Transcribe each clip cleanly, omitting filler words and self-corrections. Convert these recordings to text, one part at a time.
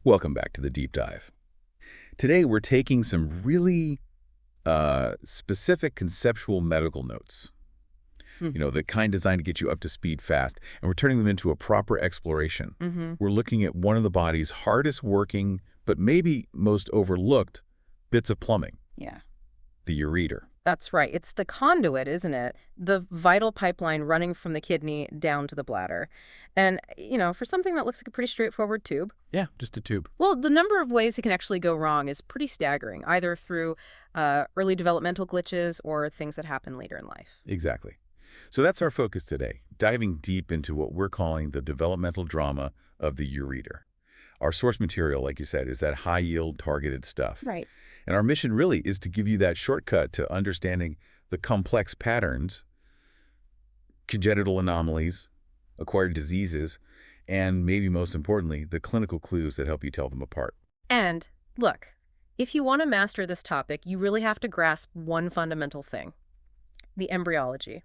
Welcome back to the deep dive. Today we're taking some really specific conceptual medical notes, Hmm. the kind designed to get you up to speed fast, and we're turning them into a proper exploration. Mm-hmm. We're looking at one of the body's hardest working, but maybe most overlooked bits of plumbing, Yeah, the ureter. that's right. It's the conduit, isn't it? The vital pipeline running from the kidney down to the bladder. And, for something that looks like a pretty straightforward tube, Yeah, just a tube. well, the number of ways it can actually go wrong is pretty staggering, either through early developmental glitches or things that happen later in life. Exactly. So that's our focus today, diving deep into what we're calling the developmental drama of the ureter. Our source material, like you said, is that high-yield targeted stuff. Right. And our mission really is to give you that shortcut to understanding the complex patterns, congenital anomalies, acquired diseases, and maybe most importantly, the clinical clues that help you tell them apart. And, look, if you want to master this topic, you really have to grasp one fundamental thing: the embryology.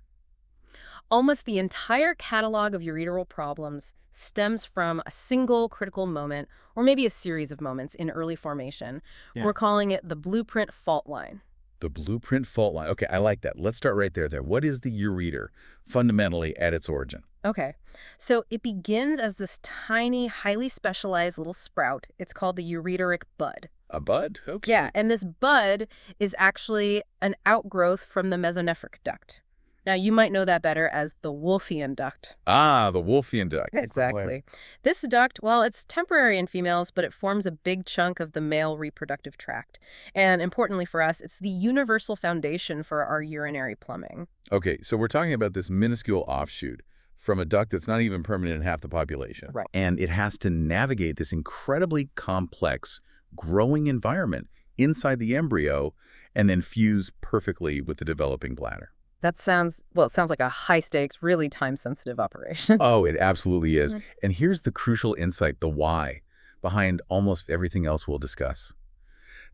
Almost the entire catalog of ureteral problems stems from a single critical moment, or maybe a series of moments in early formation. Yeah. We're calling it the blueprint fault line. The blueprint fault line. Okay, I like that. Let's start right there. What is the ureter fundamentally at its origin? Okay, so it begins as this tiny, highly specialized little sprout. It's called the ureteric bud. A bud? Okay. Yeah, and this bud is actually an outgrowth from the mesonephric duct. Now, you might know that better as the Wolffian duct. Ah, the Wolffian duct. Exactly. This duct, well, it's temporary in females, but it forms a big chunk of the male reproductive tract. And importantly for us, it's the universal foundation for our urinary plumbing. Okay, so we're talking about this minuscule offshoot from a duct that's not even permanent in half the population. Right. And it has to navigate this incredibly complex, growing environment inside the embryo and then fuse perfectly with the developing bladder. That sounds, well, it sounds like a high-stakes, really time-sensitive operation. Oh, it absolutely is. Mhm. And here's the crucial insight, the why, behind almost everything else we'll discuss.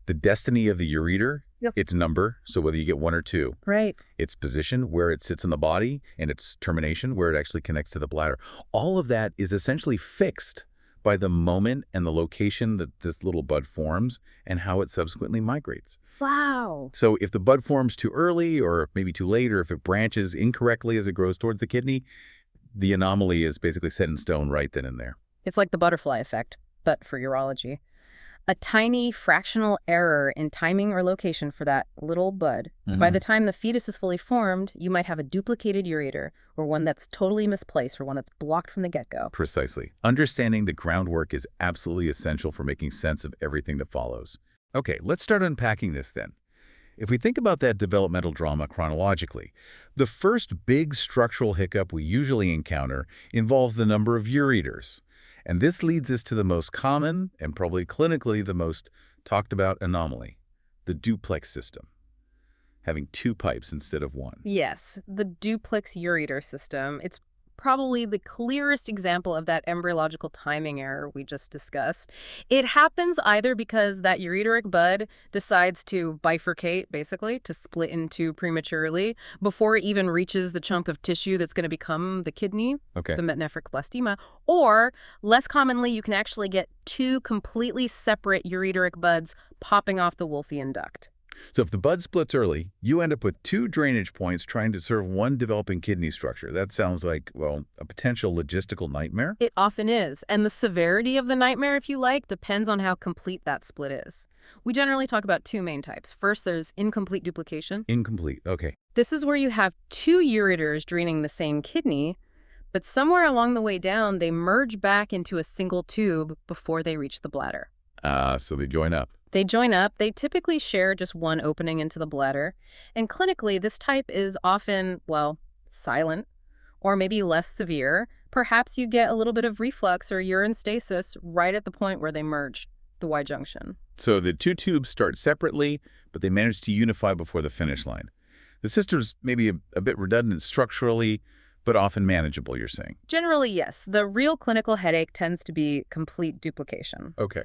The destiny of the ureter, Yep. its number, so whether you get one or two, Right. its position, where it sits in the body, and its termination, where it actually connects to the bladder. All of that is essentially fixed by the moment and the location that this little bud forms and how it subsequently migrates. Wow. So if the bud forms too early or maybe too late, or if it branches incorrectly as it grows towards the kidney, the anomaly is basically set in stone right then and there. It's like the butterfly effect, but for urology. A tiny fractional error in timing or location for that little bud. By the time the fetus is fully formed, you might have a duplicated ureter, or one that's totally misplaced, or one that's blocked from the get-go. Precisely. Understanding the groundwork is absolutely essential for making sense of everything that follows. Okay, let's start unpacking this then. If we think about that developmental drama chronologically, the first big structural hiccup we usually encounter involves the number of ureters. And this leads us to the most common and probably clinically the most talked about anomaly, the duplex system, having two pipes instead of one. Yes, the duplex ureter system. It's probably the clearest example of that embryological timing error we just discussed. It happens either because that ureteric bud decides to bifurcate, basically, to split in two prematurely, before it even reaches the chunk of tissue that's going to become the kidney, Okay. the mesonephric blastema, or, less commonly, you can actually get two completely separate ureteric buds popping off the Wolffian duct. So if the bud splits early, you end up with two drainage points trying to serve one developing kidney structure. That sounds like, well, a potential logistical nightmare. It often is, and the severity of the nightmare, if you like, depends on how complete that split is. We generally talk about two main types. First, there's incomplete duplication. Incomplete. Okay. This is where you have two ureters draining the same kidney, but somewhere along the way down, they merge back into a single tube before they reach the bladder. So they join up. They join up. They typically share just one opening into the bladder. And clinically, this type is often, well, silent or maybe less severe. Perhaps you get a little bit of reflux or urine stasis right at the point where they merge, the Y junction. So the two tubes start separately, but they manage to unify before the finish line. The system's maybe a bit redundant structurally, but often manageable, you're saying. Generally, yes. The real clinical headache tends to be complete duplication. Okay.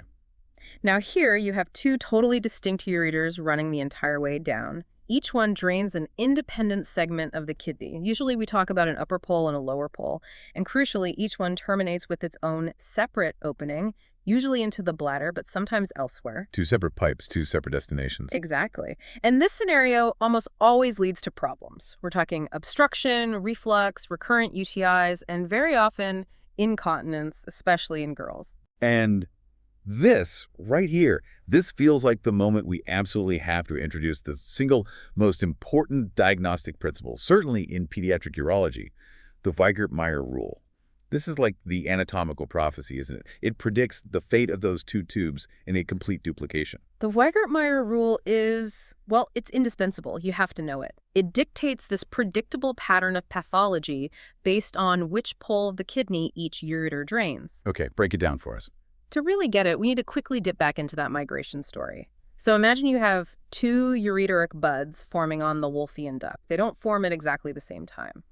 Now here you have two totally distinct ureters running the entire way down. Each one drains an independent segment of the kidney. Usually we talk about an upper pole and a lower pole. And crucially, each one terminates with its own separate opening, usually into the bladder, but sometimes elsewhere. Two separate pipes, two separate destinations. Exactly. And this scenario almost always leads to problems. We're talking obstruction, reflux, recurrent UTIs, and very often incontinence, especially in girls. And this, right here, this feels like the moment we absolutely have to introduce the single most important diagnostic principle, certainly in pediatric urology, the Weigert-Meyer rule. This is like the anatomical prophecy, isn't it? It predicts the fate of those two tubes in a complete duplication. The Weigert-Meyer rule is, well, it's indispensable. You have to know it. It dictates this predictable pattern of pathology based on which pole of the kidney each ureter drains. Okay, break it down for us. To really get it, we need to quickly dip back into that migration story. So imagine you have two ureteric buds forming on the Wolffian duct. They don't form at exactly the same time.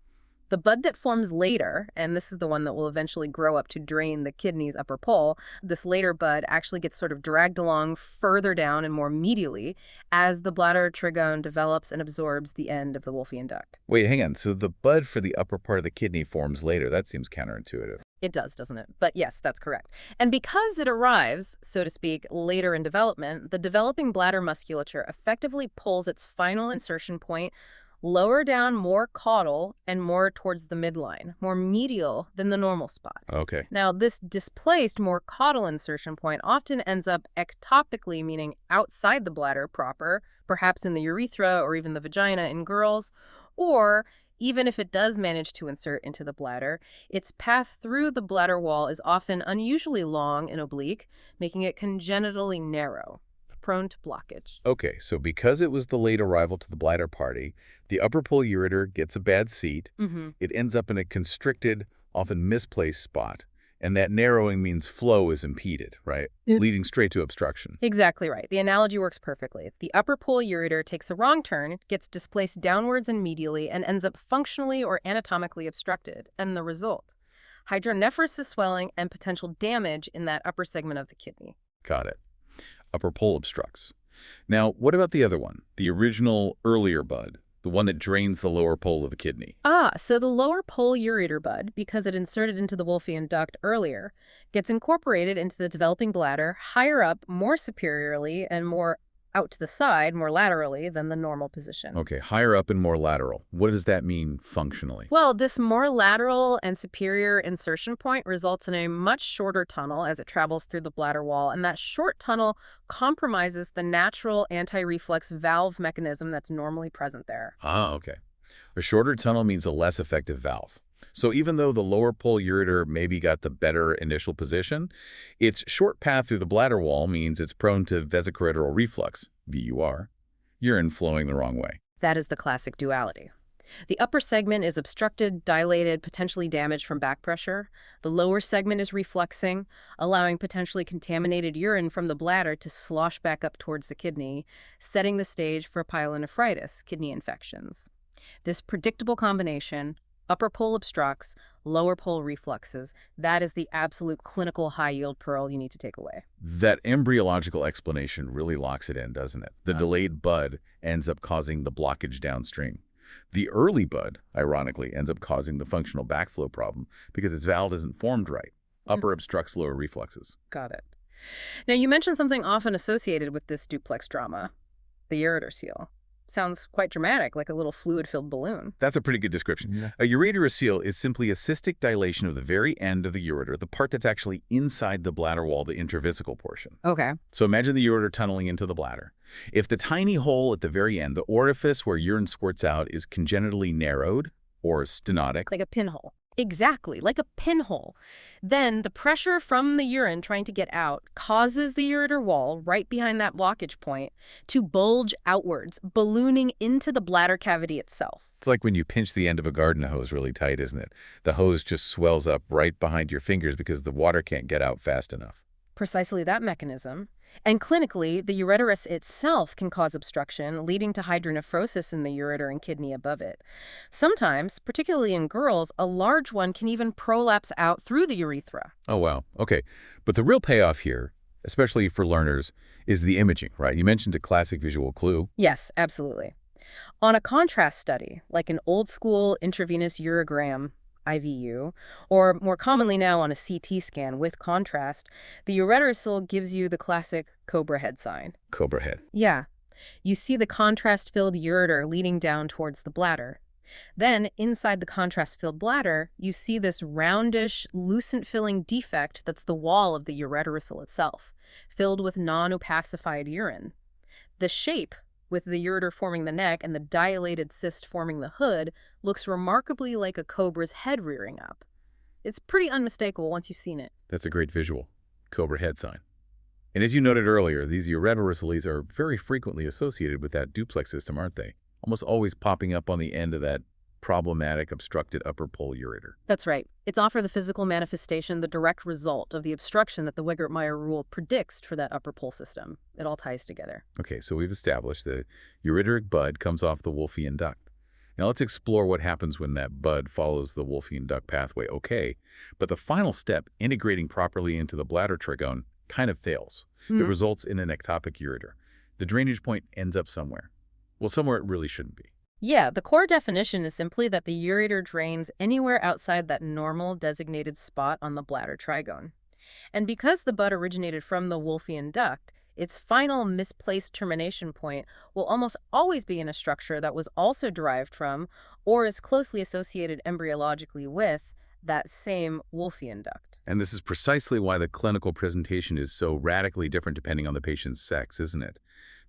The bud that forms later, and this is the one that will eventually grow up to drain the kidney's upper pole, this later bud actually gets sort of dragged along further down and more medially as the bladder trigone develops and absorbs the end of the Wolffian duct. Wait, hang on. So the bud for the upper part of the kidney forms later. That seems counterintuitive. It does, doesn't it? But yes, that's correct. And because it arrives, so to speak, later in development, the developing bladder musculature effectively pulls its final insertion point lower down, more caudal and more towards the midline, more medial than the normal spot. Okay. Now, this displaced, more caudal insertion point often ends up ectopically, meaning outside the bladder proper, perhaps in the urethra or even the vagina in girls, or even if it does manage to insert into the bladder, its path through the bladder wall is often unusually long and oblique, making it congenitally narrow, prone to blockage. Okay, so because it was the late arrival to the bladder party, the upper pole ureter gets a bad seat. It ends up in a constricted, often misplaced spot. And that narrowing means flow is impeded, right? Leading straight to obstruction. Exactly right. The analogy works perfectly. The upper pole ureter takes a wrong turn, gets displaced downwards and medially, and ends up functionally or anatomically obstructed. And the result? Hydronephrosis swelling and potential damage in that upper segment of the kidney. Got it. Upper pole obstructs. Now, what about the other one? The original, earlier bud, the one that drains the lower pole of the kidney. So the lower pole ureter bud, because it inserted into the Wolffian duct earlier, gets incorporated into the developing bladder higher up, more superiorly, and more out to the side, more laterally than the normal position. Okay, higher up and more lateral. What does that mean functionally? Well, this more lateral and superior insertion point results in a much shorter tunnel as it travels through the bladder wall, and that short tunnel compromises the natural anti-reflux valve mechanism that's normally present there. Okay. A shorter tunnel means a less effective valve. So even though the lower pole ureter maybe got the better initial position, its short path through the bladder wall means it's prone to vesicoroidal reflux, VUR, urine flowing the wrong way. That is the classic duality. The upper segment is obstructed, dilated, potentially damaged from back pressure. The lower segment is refluxing, allowing potentially contaminated urine from the bladder to slosh back up towards the kidney, setting the stage for pyelonephritis, kidney infections. This predictable combination, upper pole obstructs, lower pole refluxes, that is the absolute clinical high-yield pearl you need to take away. That embryological explanation really locks it in, doesn't it? The delayed bud ends up causing the blockage downstream. The early bud, ironically, ends up causing the functional backflow problem because its valve isn't formed right. Upper obstructs lower refluxes. Got it. Now, you mentioned something often associated with this duplex drama, the ureter seal. Sounds quite dramatic, like a little fluid-filled balloon. That's a pretty good description. Yeah. A ureter seal is simply a cystic dilation of the very end of the ureter, the part that's actually inside the bladder wall, the intravesical portion. Okay. So imagine the ureter tunneling into the bladder. If the tiny hole at the very end, the orifice where urine squirts out, is congenitally narrowed or stenotic. Like a pinhole. Exactly, like a pinhole. Then the pressure from the urine trying to get out causes the ureter wall right behind that blockage point to bulge outwards, ballooning into the bladder cavity itself. It's like when you pinch the end of a garden hose really tight, isn't it? The hose just swells up right behind your fingers because the water can't get out fast enough. Precisely that mechanism. And clinically, the ureterus itself can cause obstruction, leading to hydronephrosis in the ureter and kidney above it. Sometimes, particularly in girls, a large one can even prolapse out through the urethra. Oh, wow. Okay. But the real payoff here, especially for learners, is the imaging, right? You mentioned a classic visual clue. Yes, absolutely. On a contrast study, like an old-school intravenous urogram, IVU, or more commonly now on a CT scan with contrast, the ureterosil gives you the classic cobra head sign. Cobra head. Yeah, you see the contrast-filled ureter leading down towards the bladder. Then, inside the contrast-filled bladder, you see this roundish, lucent-filling defect that's the wall of the ureterosil itself, filled with non-opacified urine. The shape, with the ureter forming the neck and the dilated cyst forming the hood, looks remarkably like a cobra's head rearing up. It's pretty unmistakable once you've seen it. That's a great visual. Cobra head sign. And as you noted earlier, these ureterocele are very frequently associated with that duplex system, aren't they? Almost always popping up on the end of that problematic obstructed upper pole ureter. That's right. It's often the physical manifestation, the direct result of the obstruction that the Wigert-Meyer rule predicts for that upper pole system. It all ties together. Okay, so we've established the ureteric bud comes off the Wolffian duct. Now let's explore what happens when that bud follows the Wolffian duct pathway. Okay, but the final step, integrating properly into the bladder trigone, kind of fails. It results in an ectopic ureter. The drainage point ends up somewhere. Well, somewhere it really shouldn't be. Yeah, the core definition is simply that the ureter drains anywhere outside that normal designated spot on the bladder trigone. And because the bud originated from the Wolffian duct, its final misplaced termination point will almost always be in a structure that was also derived from, or is closely associated embryologically with, that same Wolffian duct. And this is precisely why the clinical presentation is so radically different depending on the patient's sex, isn't it?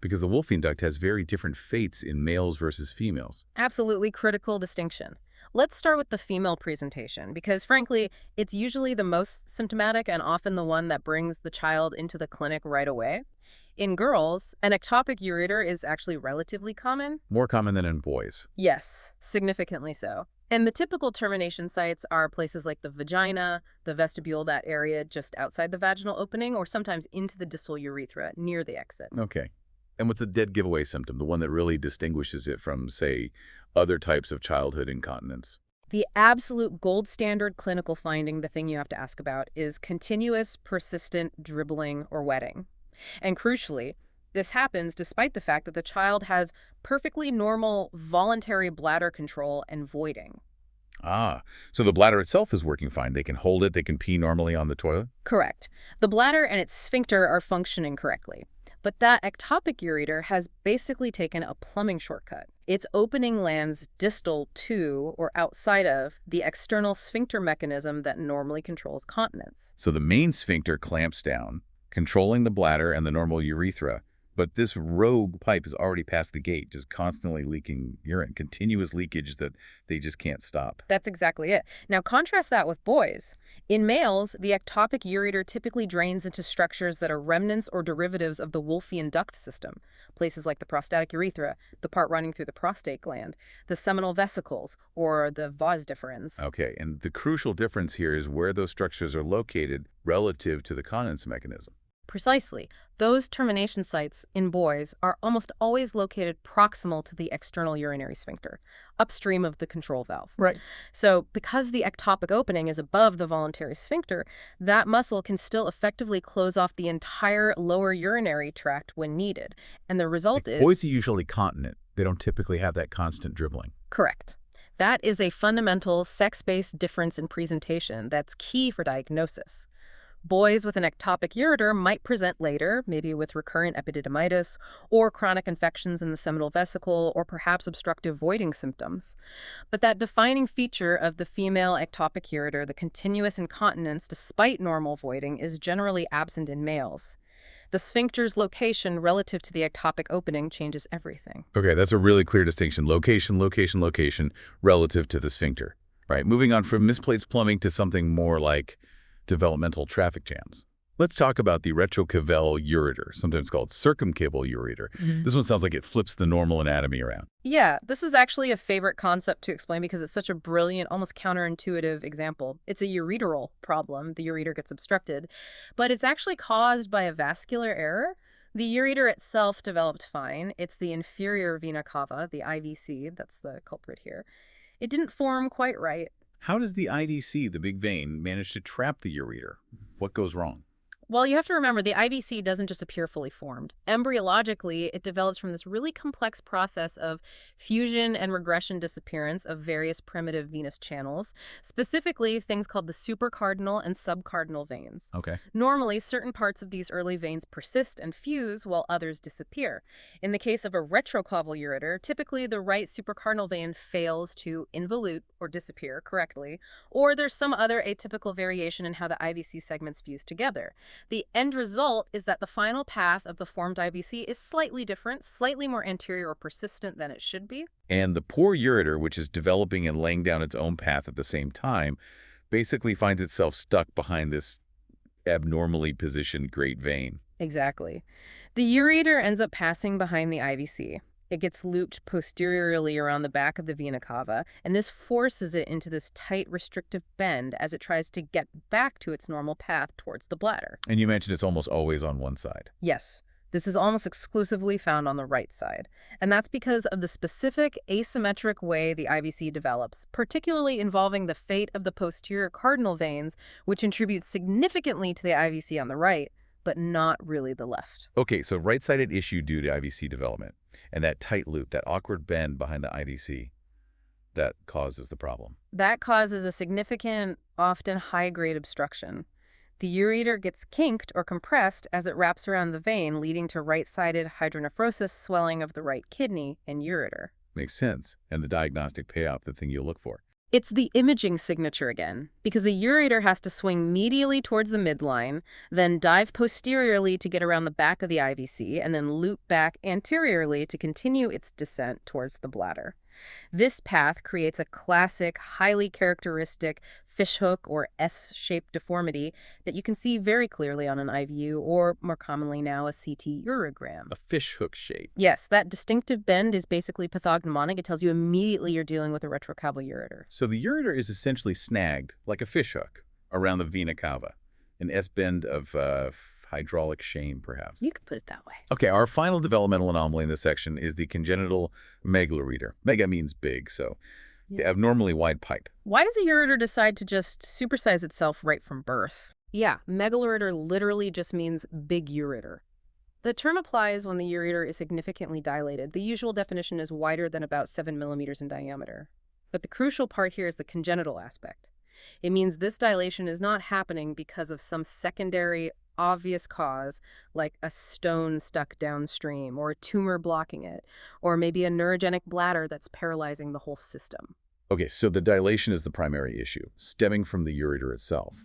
Because the Wolffian duct has very different fates in males versus females. Absolutely critical distinction. Let's start with the female presentation, because frankly, it's usually the most symptomatic and often the one that brings the child into the clinic right away. In girls, an ectopic ureter is actually relatively common. More common than in boys. Yes, significantly so. And the typical termination sites are places like the vagina, the vestibule, that area just outside the vaginal opening, or sometimes into the distal urethra near the exit. Okay. And what's the dead giveaway symptom, the one that really distinguishes it from, say, other types of childhood incontinence? The absolute gold standard clinical finding, the thing you have to ask about, is continuous, persistent dribbling or wetting. And crucially, this happens despite the fact that the child has perfectly normal voluntary bladder control and voiding. Ah, so the bladder itself is working fine. They can hold it, they can pee normally on the toilet? Correct. The bladder and its sphincter are functioning correctly. But that ectopic ureter has basically taken a plumbing shortcut. Its opening lands distal to, or outside of, the external sphincter mechanism that normally controls continence. So the main sphincter clamps down, controlling the bladder and the normal urethra, but this rogue pipe is already past the gate, just constantly leaking urine, continuous leakage that they just can't stop. That's exactly it. Now contrast that with boys. In males, the ectopic ureter typically drains into structures that are remnants or derivatives of the Wolffian duct system, places like the prostatic urethra, the part running through the prostate gland, the seminal vesicles, or the vas deferens. Okay, and the crucial difference here is where those structures are located relative to the continence mechanism. Precisely. Those termination sites in boys are almost always located proximal to the external urinary sphincter, upstream of the control valve. Right. So because the ectopic opening is above the voluntary sphincter, that muscle can still effectively close off the entire lower urinary tract when needed. And the result is... Boys are usually continent. They don't typically have that constant dribbling. Correct. That is a fundamental sex-based difference in presentation that's key for diagnosis. Boys with an ectopic ureter might present later, maybe with recurrent epididymitis, or chronic infections in the seminal vesicle, or perhaps obstructive voiding symptoms. But that defining feature of the female ectopic ureter, the continuous incontinence despite normal voiding, is generally absent in males. The sphincter's location relative to the ectopic opening changes everything. Okay, that's a really clear distinction. Location, location, location, relative to the sphincter. Right, moving on from misplaced plumbing to something more like developmental traffic jams. Let's talk about the retrocaval ureter, sometimes called circumcaval ureter. This one sounds like it flips the normal anatomy around. Yeah, this is actually a favorite concept to explain because it's such a brilliant, almost counterintuitive example. It's a ureteral problem. The ureter gets obstructed, but it's actually caused by a vascular error. The ureter itself developed fine. It's the inferior vena cava, the IVC, that's the culprit here. It didn't form quite right. How does the IDC, the big vein, manage to trap the ureter? What goes wrong? Well, you have to remember the IVC doesn't just appear fully formed. Embryologically, it develops from this really complex process of fusion and regression disappearance of various primitive venous channels, specifically things called the supracardinal and subcardinal veins. Okay. Normally, certain parts of these early veins persist and fuse while others disappear. In the case of a retrocaval ureter, typically the right supracardinal vein fails to involute or disappear correctly, or there's some other atypical variation in how the IVC segments fuse together. The end result is that the final path of the formed IVC is slightly different, slightly more anterior or persistent than it should be. And the poor ureter, which is developing and laying down its own path at the same time, basically finds itself stuck behind this abnormally positioned great vein. Exactly. The ureter ends up passing behind the IVC. It gets looped posteriorly around the back of the vena cava, and this forces it into this tight, restrictive bend as it tries to get back to its normal path towards the bladder. And you mentioned it's almost always on one side. Yes, this is almost exclusively found on the right side, and that's because of the specific asymmetric way the IVC develops, particularly involving the fate of the posterior cardinal veins, which contributes significantly to the IVC on the right, but not really the left. Okay, so right-sided issue due to IVC development, and that tight loop, that awkward bend behind the IVC, that causes the problem. That causes a significant, often high-grade obstruction. The ureter gets kinked or compressed as it wraps around the vein, leading to right-sided hydronephrosis, swelling of the right kidney and ureter. Makes sense. And the diagnostic payoff, the thing you'll look for. It's the imaging signature again, because the ureter has to swing medially towards the midline, then dive posteriorly to get around the back of the IVC, and then loop back anteriorly to continue its descent towards the bladder. This path creates a classic, highly characteristic fishhook or S-shaped deformity that you can see very clearly on an IVU, or more commonly now a CT urogram. A fishhook shape. Yes, that distinctive bend is basically pathognomonic. It tells you immediately you're dealing with a retrocaval ureter. So the ureter is essentially snagged, like a fishhook, around the vena cava. An S-bend of hydraulic shame, perhaps. You could put it that way. Okay, our final developmental anomaly in this section is the congenital megaloreter. Mega means big, so the abnormally wide pipe. Why does a ureter decide to just supersize itself right from birth? Yeah, megaloreter literally just means big ureter. The term applies when the ureter is significantly dilated. The usual definition is wider than about 7 millimeters in diameter. But the crucial part here is the congenital aspect. It means this dilation is not happening because of some secondary, obvious cause, like a stone stuck downstream, or a tumor blocking it, or maybe a neurogenic bladder that's paralyzing the whole system. Okay, so the dilation is the primary issue, stemming from the ureter itself.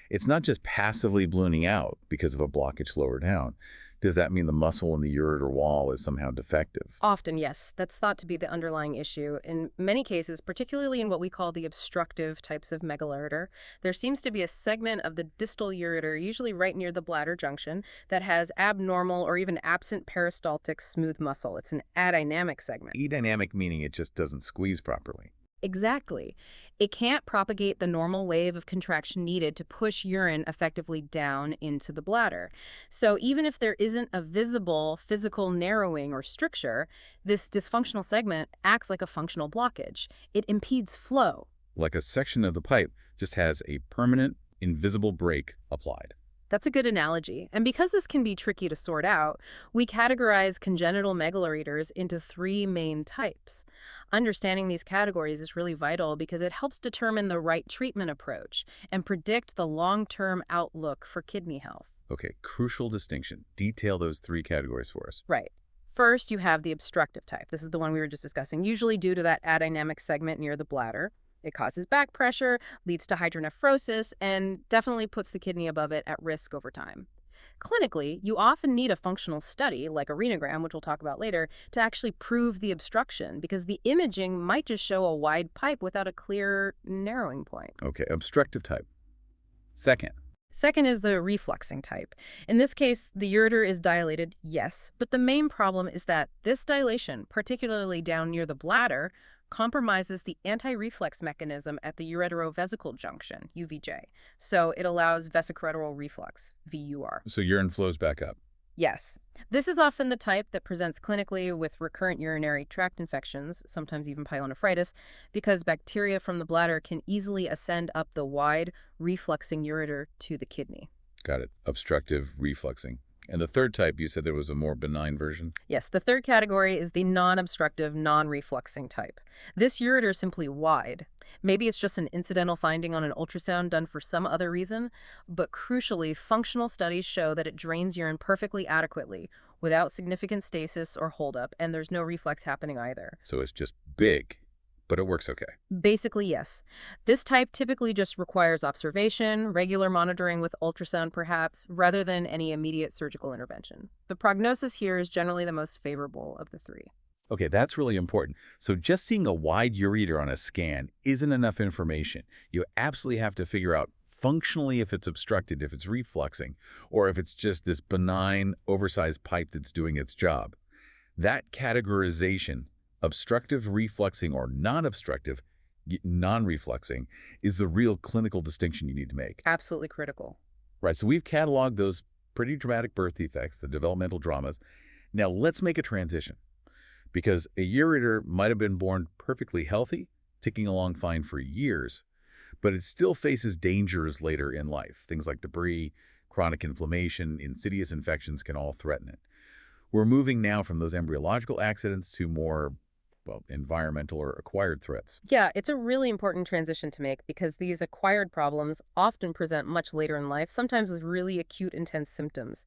It's not just passively ballooning out because of a blockage lower down. Does that mean the muscle in the ureter wall is somehow defective? Often, yes. That's thought to be the underlying issue. In many cases, particularly in what we call the obstructive types of megaloreter, there seems to be a segment of the distal ureter, usually right near the bladder junction, that has abnormal or even absent peristaltic smooth muscle. It's an adynamic segment. Adynamic meaning it just doesn't squeeze properly. Exactly. It can't propagate the normal wave of contraction needed to push urine effectively down into the bladder. So even if there isn't a visible physical narrowing or stricture, this dysfunctional segment acts like a functional blockage. It impedes flow. Like a section of the pipe just has a permanent, invisible brake applied. That's a good analogy. And because this can be tricky to sort out, we categorize congenital megaloreters into 3 main types. Understanding these categories is really vital because it helps determine the right treatment approach and predict the long-term outlook for kidney health. Okay, crucial distinction. Detail those 3 categories for us. Right. First, you have the obstructive type. This is the one we were just discussing, usually due to that adynamic segment near the bladder. It causes back pressure, leads to hydronephrosis, and definitely puts the kidney above it at risk over time. Clinically, you often need a functional study, like a renogram, which we'll talk about later, to actually prove the obstruction, because the imaging might just show a wide pipe without a clear narrowing point. Okay, obstructive type. Second is the refluxing type. In this case, the ureter is dilated, yes, but the main problem is that this dilation, particularly down near the bladder, compromises the anti-reflex mechanism at the ureterovesical junction, UVJ. So it allows vesicoureteral reflux, VUR. So urine flows back up. Yes. This is often the type that presents clinically with recurrent urinary tract infections, sometimes even pyelonephritis, because bacteria from the bladder can easily ascend up the wide, refluxing ureter to the kidney. Got it. Obstructive refluxing. And the third type, you said there was a more benign version? Yes, the third category is the non-obstructive, non-refluxing type. This ureter is simply wide. Maybe it's just an incidental finding on an ultrasound done for some other reason, but crucially, functional studies show that it drains urine perfectly adequately, without significant stasis or holdup, and there's no reflux happening either. So it's just big, but it works okay. Basically, yes. This type typically just requires observation, regular monitoring with ultrasound perhaps, rather than any immediate surgical intervention. The prognosis here is generally the most favorable of the three. Okay, that's really important. So just seeing a wide ureter on a scan isn't enough information. You absolutely have to figure out functionally if it's obstructed, if it's refluxing, or if it's just this benign, oversized pipe that's doing its job. That categorization, obstructive refluxing or non-obstructive, non-refluxing, is the real clinical distinction you need to make. Absolutely critical. Right, so we've cataloged those pretty dramatic birth defects, the developmental dramas. Now let's make a transition, because a ureter might have been born perfectly healthy, ticking along fine for years, but it still faces dangers later in life. Things like debris, chronic inflammation, insidious infections can all threaten it. We're moving now from those embryological accidents to more, well, environmental or acquired threats. Yeah, it's a really important transition to make because these acquired problems often present much later in life, sometimes with really acute, intense symptoms.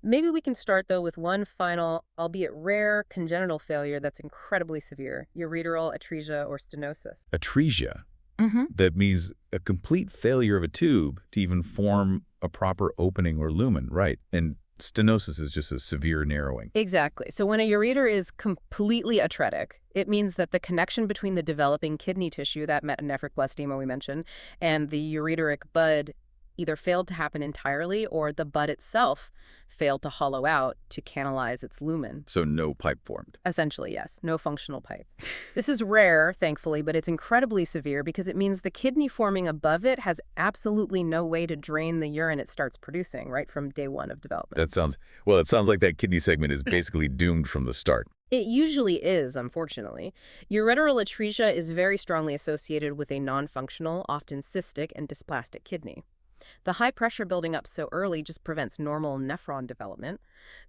Maybe we can start, though, with one final, albeit rare, congenital failure that's incredibly severe, ureteral atresia or stenosis. Atresia, Mm-hmm. that means a complete failure of a tube to even form a proper opening or lumen, right? And stenosis is just a severe narrowing. Exactly. So when a ureter is completely atretic, it means that the connection between the developing kidney tissue, that metanephric blastema we mentioned, and the ureteric bud either failed to happen entirely or the bud itself failed to hollow out to canalize its lumen. So no pipe formed. Essentially, yes. No functional pipe. This is rare, thankfully, but it's incredibly severe because it means the kidney forming above it has absolutely no way to drain the urine it starts producing right from day one of development. That sounds, well, it sounds like that kidney segment is basically doomed from the start. It usually is, unfortunately. Ureteral atresia is very strongly associated with a non-functional, often cystic and dysplastic kidney. The high pressure building up so early just prevents normal nephron development.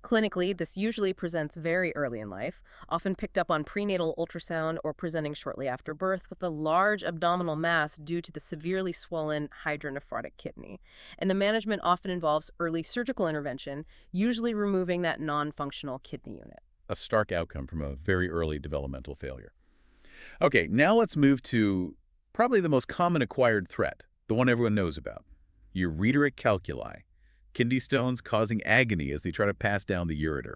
Clinically, this usually presents very early in life, often picked up on prenatal ultrasound or presenting shortly after birth with a large abdominal mass due to the severely swollen hydronephrotic kidney. And the management often involves early surgical intervention, usually removing that non-functional kidney unit. A stark outcome from a very early developmental failure. Okay, now let's move to probably the most common acquired threat, the one everyone knows about. Ureteric calculi, kidney stones causing agony as they try to pass down the ureter.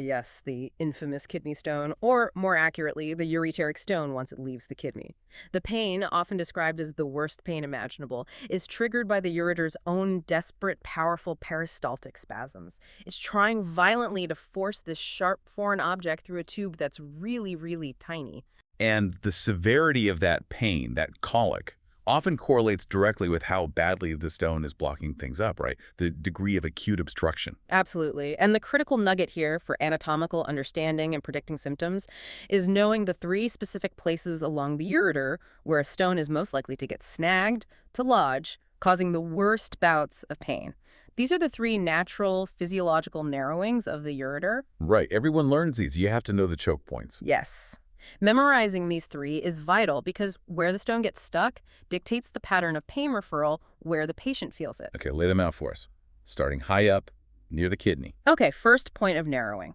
Yes, the infamous kidney stone, or more accurately, the ureteric stone once it leaves the kidney. The pain, often described as the worst pain imaginable, is triggered by the ureter's own desperate, powerful peristaltic spasms. It's trying violently to force this sharp foreign object through a tube that's really, really tiny. And the severity of that pain, that colic, often correlates directly with how badly the stone is blocking things up, right? The degree of acute obstruction. Absolutely. And the critical nugget here for anatomical understanding and predicting symptoms is knowing the three specific places along the ureter where a stone is most likely to get snagged, to lodge, causing the worst bouts of pain. These are the three natural physiological narrowings of the ureter. Right. Everyone learns these. You have to know the choke points. Yes. Memorizing these three is vital because where the stone gets stuck dictates the pattern of pain referral where the patient feels it. Okay, lay them out for us. Starting high up, near the kidney. Okay, first point of narrowing.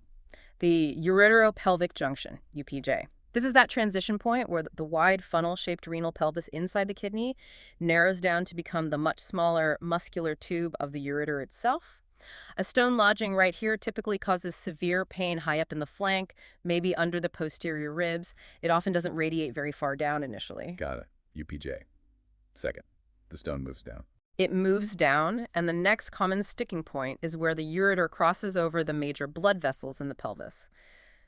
The ureteropelvic junction, UPJ. This is that transition point where the wide funnel-shaped renal pelvis inside the kidney narrows down to become the much smaller muscular tube of the ureter itself. A stone lodging right here typically causes severe pain high up in the flank, maybe under the posterior ribs. It often doesn't radiate very far down initially. Got it. UPJ. Second, the stone moves down. It moves down, and the next common sticking point is where the ureter crosses over the major blood vessels in the pelvis.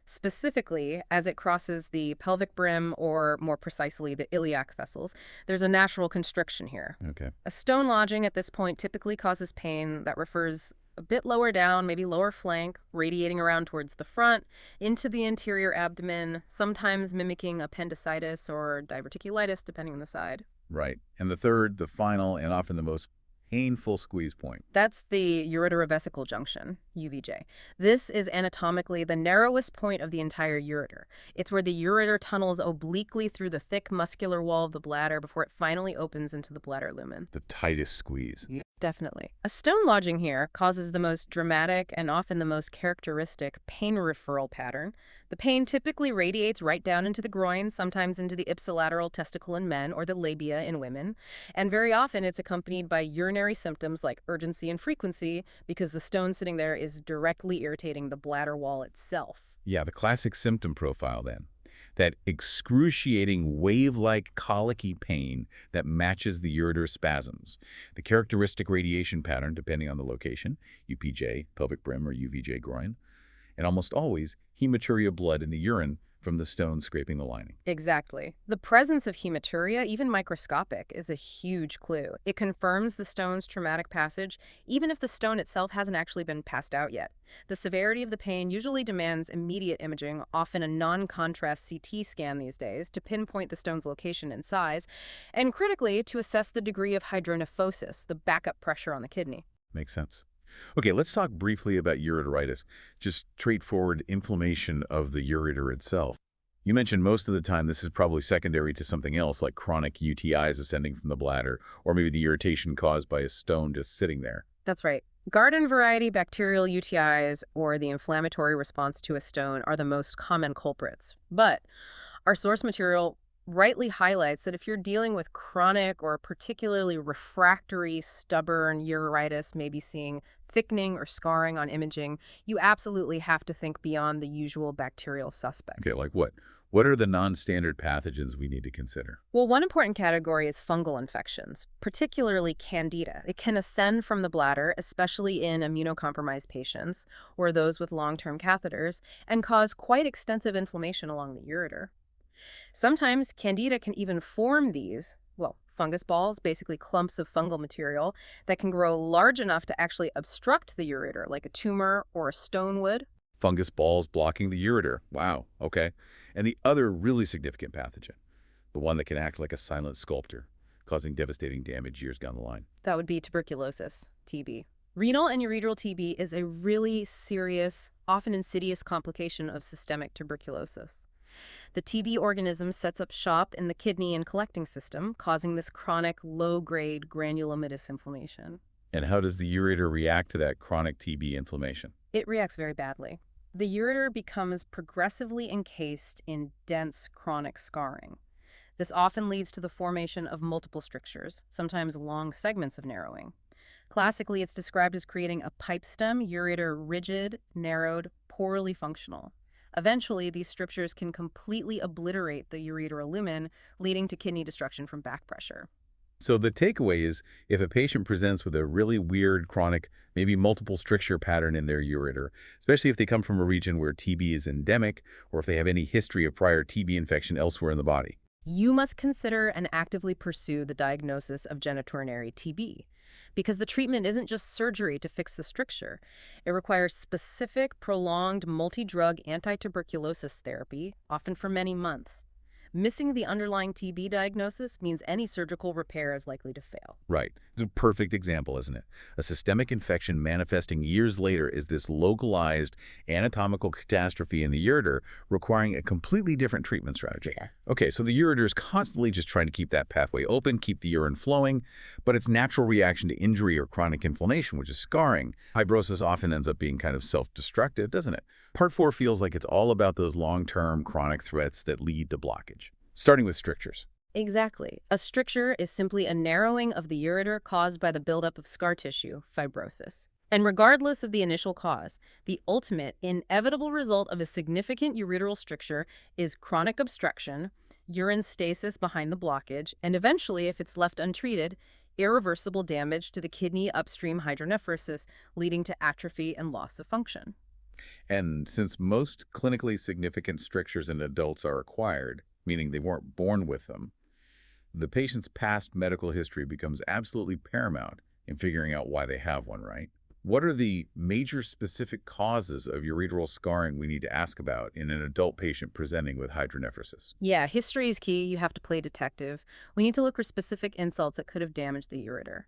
Specifically, as it crosses the pelvic brim, or more precisely, the iliac vessels, there's a natural constriction here. Okay. A stone lodging at this point typically causes pain that refers a bit lower down, maybe lower flank, radiating around towards the front, into the interior abdomen, sometimes mimicking appendicitis or diverticulitis, depending on the side. Right. And the third, the final, and often the most painful squeeze point. That's the ureterovesical junction, UVJ. This is anatomically the narrowest point of the entire ureter. It's where the ureter tunnels obliquely through the thick muscular wall of the bladder before it finally opens into the bladder lumen. The tightest squeeze. Definitely. A stone lodging here causes the most dramatic and often the most characteristic pain referral pattern. The pain typically radiates right down into the groin, sometimes into the ipsilateral testicle in men or the labia in women. And very often it's accompanied by urinary symptoms like urgency and frequency because the stone sitting there is directly irritating the bladder wall itself. Yeah, the classic symptom profile then. That excruciating wave-like colicky pain that matches the ureter spasms. The characteristic radiation pattern, depending on the location, UPJ, pelvic brim, or UVJ groin, and almost always hematuria blood in the urine from the stone scraping the lining. Exactly. The presence of hematuria, even microscopic, is a huge clue. It confirms the stone's traumatic passage, even if the stone itself hasn't actually been passed out yet. The severity of the pain usually demands immediate imaging, often a non-contrast CT scan these days, to pinpoint the stone's location and size, and critically, to assess the degree of hydronephosis, the backup pressure on the kidney. Makes sense. Okay, let's talk briefly about ureteritis, just straightforward inflammation of the ureter itself. You mentioned most of the time this is probably secondary to something else like chronic UTIs ascending from the bladder, or maybe the irritation caused by a stone just sitting there. That's right. Garden variety bacterial UTIs or the inflammatory response to a stone are the most common culprits. But our source material rightly highlights that if you're dealing with chronic or particularly refractory, stubborn uritis, maybe seeing thickening or scarring on imaging, you absolutely have to think beyond the usual bacterial suspects. Okay, like what? What are the non-standard pathogens we need to consider? Well, one important category is fungal infections, particularly candida. It can ascend from the bladder, especially in immunocompromised patients or those with long-term catheters, and cause quite extensive inflammation along the ureter. Sometimes candida can even form these, well, fungus balls, basically clumps of fungal material that can grow large enough to actually obstruct the ureter, like a tumor or a stone would. Fungus balls blocking the ureter. Wow, okay. And the other really significant pathogen, the one that can act like a silent sculptor, causing devastating damage years down the line. That would be tuberculosis, TB. Renal and ureteral TB is a really serious, often insidious complication of systemic tuberculosis. The TB organism sets up shop in the kidney and collecting system, causing this chronic, low-grade granulomatous inflammation. And how does the ureter react to that chronic TB inflammation? It reacts very badly. The ureter becomes progressively encased in dense chronic scarring. This often leads to the formation of multiple strictures, sometimes long segments of narrowing. Classically, it's described as creating a pipe stem ureter rigid, narrowed, poorly functional. Eventually, these strictures can completely obliterate the ureteral lumen, leading to kidney destruction from back pressure. So the takeaway is, if a patient presents with a really weird, chronic, maybe multiple stricture pattern in their ureter, especially if they come from a region where TB is endemic, or if they have any history of prior TB infection elsewhere in the body. You must consider and actively pursue the diagnosis of genitourinary TB, because the treatment isn't just surgery to fix the stricture. It requires specific, prolonged, multi-drug anti-tuberculosis therapy, often for many months. Missing the underlying TB diagnosis means any surgical repair is likely to fail. Right. It's a perfect example, isn't it? A systemic infection manifesting years later is this localized anatomical catastrophe in the ureter requiring a completely different treatment strategy. Yeah. Okay, so the ureter is constantly just trying to keep that pathway open, keep the urine flowing, but its natural reaction to injury or chronic inflammation, which is scarring, fibrosis often ends up being kind of self-destructive, doesn't it? Part 4 feels like it's all about those long-term chronic threats that lead to blockage. Starting with strictures. Exactly. A stricture is simply a narrowing of the ureter caused by the buildup of scar tissue, fibrosis. And regardless of the initial cause, the ultimate, inevitable result of a significant ureteral stricture is chronic obstruction, urine stasis behind the blockage, and eventually, if it's left untreated, irreversible damage to the kidney upstream hydronephrosis, leading to atrophy and loss of function. And since most clinically significant strictures in adults are acquired, meaning they weren't born with them, the patient's past medical history becomes absolutely paramount in figuring out why they have one, right? What are the major specific causes of ureteral scarring we need to ask about in an adult patient presenting with hydronephrosis? Yeah, history is key. You have to play detective. We need to look for specific insults that could have damaged the ureter.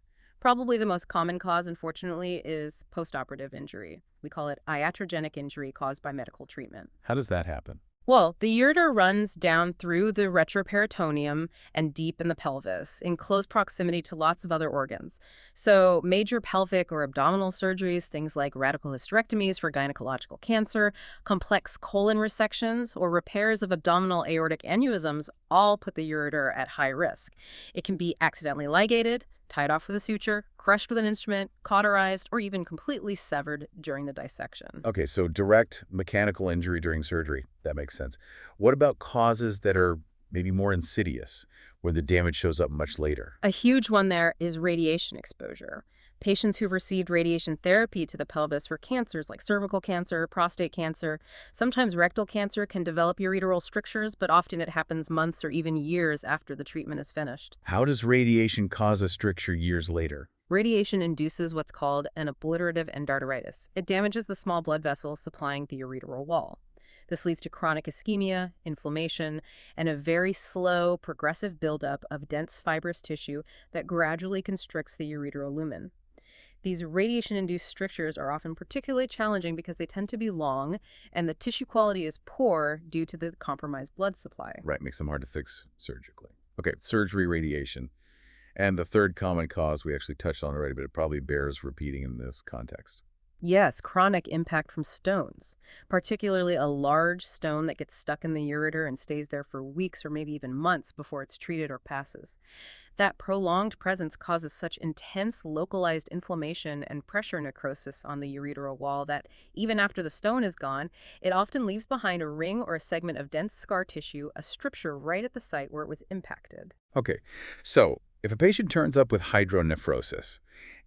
Probably the most common cause, unfortunately, is postoperative injury. We call it iatrogenic injury caused by medical treatment. How does that happen? Well, the ureter runs down through the retroperitoneum and deep in the pelvis, in close proximity to lots of other organs. So, major pelvic or abdominal surgeries, things like radical hysterectomies for gynecological cancer, complex colon resections, or repairs of abdominal aortic aneurysms all put the ureter at high risk. It can be accidentally ligated, tied off with a suture, crushed with an instrument, cauterized, or even completely severed during the dissection. Okay, so direct mechanical injury during surgery. That makes sense. What about causes that are maybe more insidious, where the damage shows up much later? A huge one there is radiation exposure. Patients who've received radiation therapy to the pelvis for cancers like cervical cancer, prostate cancer, sometimes rectal cancer can develop ureteral strictures, but often it happens months or even years after the treatment is finished. How does radiation cause a stricture years later? Radiation induces what's called an obliterative endarteritis. It damages the small blood vessels supplying the ureteral wall. This leads to chronic ischemia, inflammation, and a very slow, progressive buildup of dense fibrous tissue that gradually constricts the ureteral lumen. These radiation-induced strictures are often particularly challenging because they tend to be long and the tissue quality is poor due to the compromised blood supply. Right, makes them hard to fix surgically. Okay, surgery, radiation. And the third common cause we actually touched on already, but it probably bears repeating in this context. Yes, chronic impact from stones, particularly a large stone that gets stuck in the ureter and stays there for weeks or maybe even months before it's treated or passes. That prolonged presence causes such intense localized inflammation and pressure necrosis on the ureteral wall that even after the stone is gone, it often leaves behind a ring or a segment of dense scar tissue, a stricture right at the site where it was impacted. Okay, so if a patient turns up with hydronephrosis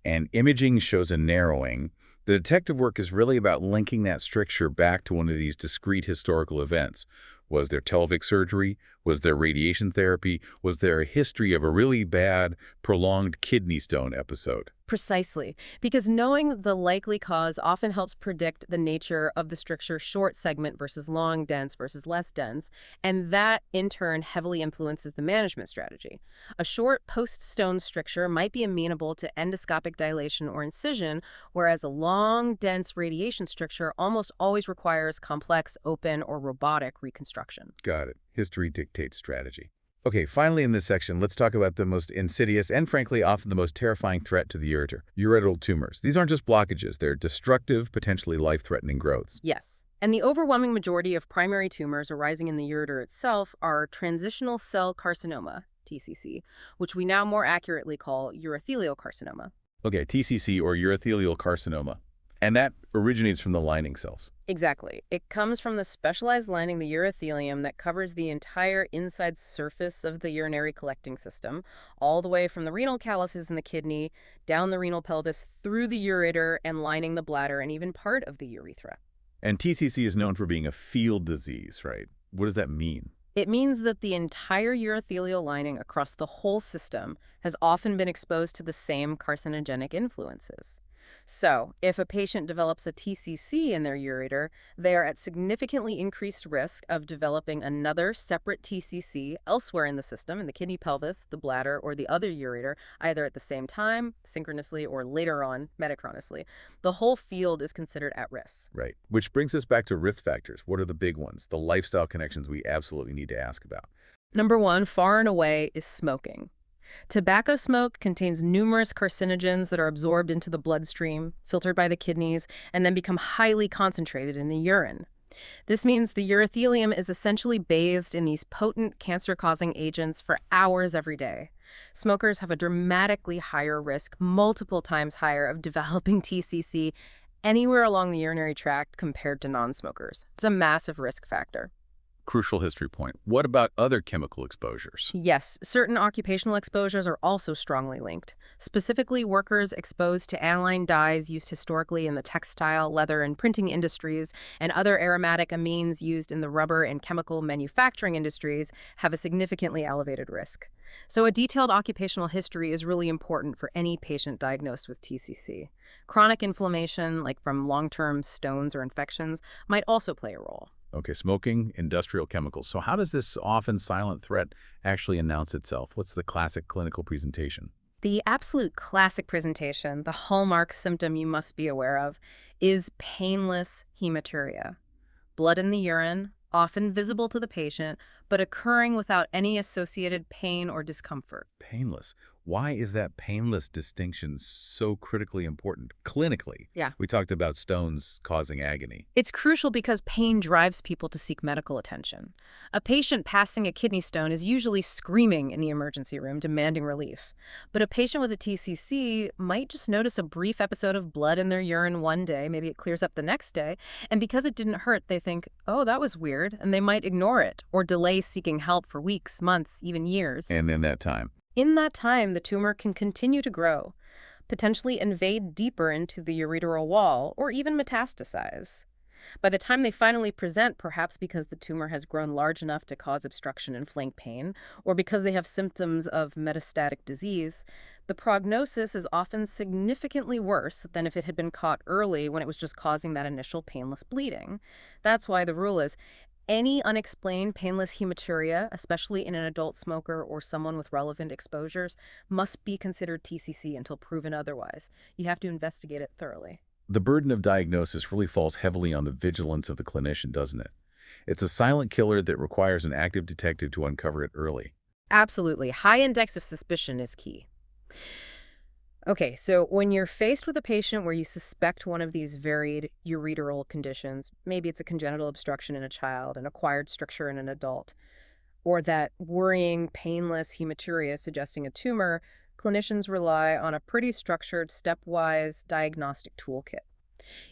and imaging shows a narrowing, the detective work is really about linking that stricture back to one of these discrete historical events. Was there pelvic surgery? Was there radiation therapy? Was there a history of a really bad, prolonged kidney stone episode? Precisely, because knowing the likely cause often helps predict the nature of the stricture, short segment versus long, dense versus less dense, and that in turn heavily influences the management strategy. A short post-stone stricture might be amenable to endoscopic dilation or incision, whereas a long, dense radiation stricture almost always requires complex, open, or robotic reconstruction. Got it. History dictates strategy. Okay, finally in this section, let's talk about the most insidious and frankly often the most terrifying threat to the ureter, ureteral tumors. These aren't just blockages, they're destructive, potentially life-threatening growths. Yes. And the overwhelming majority of primary tumors arising in the ureter itself are transitional cell carcinoma, TCC, which we now more accurately call urothelial carcinoma. Okay, TCC or urothelial carcinoma. And that originates from the lining cells. Exactly. It comes from the specialized lining, the urothelium, that covers the entire inside surface of the urinary collecting system, all the way from the renal calyces in the kidney, down the renal pelvis, through the ureter, and lining the bladder and even part of the urethra. And TCC is known for being a field disease, right? What does that mean? It means that the entire urothelial lining across the whole system has often been exposed to the same carcinogenic influences. So, if a patient develops a TCC in their ureter, they are at significantly increased risk of developing another separate TCC elsewhere in the system, in the kidney, pelvis, the bladder, or the other ureter, either at the same time, synchronously, or later on, metachronously. The whole field is considered at risk. Right. Which brings us back to risk factors. What are the big ones? The lifestyle connections we absolutely need to ask about. Number one, far and away, is smoking. Tobacco smoke contains numerous carcinogens that are absorbed into the bloodstream, filtered by the kidneys, and then become highly concentrated in the urine. This means the urothelium is essentially bathed in these potent cancer-causing agents for hours every day. Smokers have a dramatically higher risk, multiple times higher, of developing TCC anywhere along the urinary tract compared to non-smokers. It's a massive risk factor. Crucial history point. What about other chemical exposures? Yes, certain occupational exposures are also strongly linked. Specifically, workers exposed to aniline dyes used historically in the textile, leather, and printing industries, and other aromatic amines used in the rubber and chemical manufacturing industries have a significantly elevated risk. So a detailed occupational history is really important for any patient diagnosed with TCC. Chronic inflammation, like from long-term stones or infections, might also play a role. Okay, smoking, industrial chemicals. So how does this often silent threat actually announce itself? What's the classic clinical presentation? The absolute classic presentation, the hallmark symptom you must be aware of, is painless hematuria. Blood in the urine, often visible to the patient, but occurring without any associated pain or discomfort. Painless. Why is that painless distinction so critically important clinically? Yeah. We talked about stones causing agony. It's crucial because pain drives people to seek medical attention. A patient passing a kidney stone is usually screaming in the emergency room, demanding relief. But a patient with a TCC might just notice a brief episode of blood in their urine one day, maybe it clears up the next day, and because it didn't hurt, they think, oh, that was weird, and they might ignore it or delay seeking help for weeks, months, even years. And in that time, In that time, the tumor can continue to grow, potentially invade deeper into the ureteral wall, or even metastasize. By the time they finally present, perhaps because the tumor has grown large enough to cause obstruction and flank pain, or because they have symptoms of metastatic disease, the prognosis is often significantly worse than if it had been caught early when it was just causing that initial painless bleeding. That's why the rule is any unexplained painless hematuria, especially in an adult smoker or someone with relevant exposures, must be considered TCC until proven otherwise. You have to investigate it thoroughly. the burden of diagnosis really falls heavily on the vigilance of the clinician, doesn't it? It's a silent killer that requires an active detective to uncover it early. Absolutely. High index of suspicion is key. Okay, so when you're faced with a patient where you suspect one of these varied ureteral conditions, maybe it's a congenital obstruction in a child, an acquired stricture in an adult, or that worrying, painless hematuria suggesting a tumor, clinicians rely on a pretty structured, stepwise diagnostic toolkit.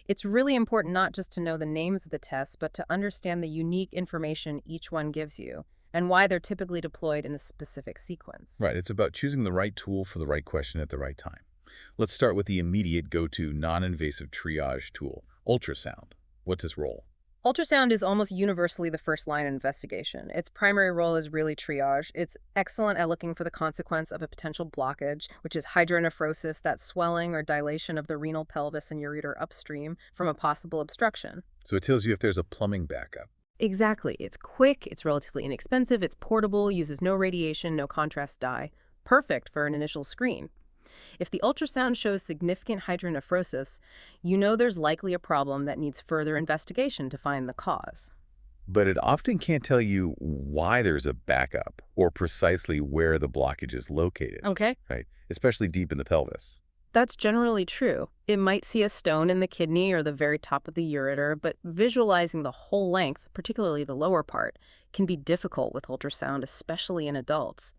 It's really important not just to know the names of the tests, but to understand the unique information each one gives you and why they're typically deployed in a specific sequence. Right, it's about choosing the right tool for the right question at the right time. Let's start with the immediate go-to non-invasive triage tool, ultrasound. What's its role? Ultrasound is almost universally the first line of investigation. Its primary role is really triage. It's excellent at looking for the consequence of a potential blockage, which is hydronephrosis, that swelling or dilation of the renal pelvis and ureter upstream from a possible obstruction. So it tells you if there's a plumbing backup. Exactly. It's quick, it's relatively inexpensive, it's portable, uses no radiation, no contrast dye. Perfect for an initial screen. If the ultrasound shows significant hydronephrosis, you know there's likely a problem that needs further investigation to find the cause. But it often can't tell you why there's a backup or precisely where the blockage is located, Okay? right? Especially deep in the pelvis. That's generally true. It might see a stone in the kidney or the very top of the ureter, but visualizing the whole length, particularly the lower part, can be difficult with ultrasound, especially in adults.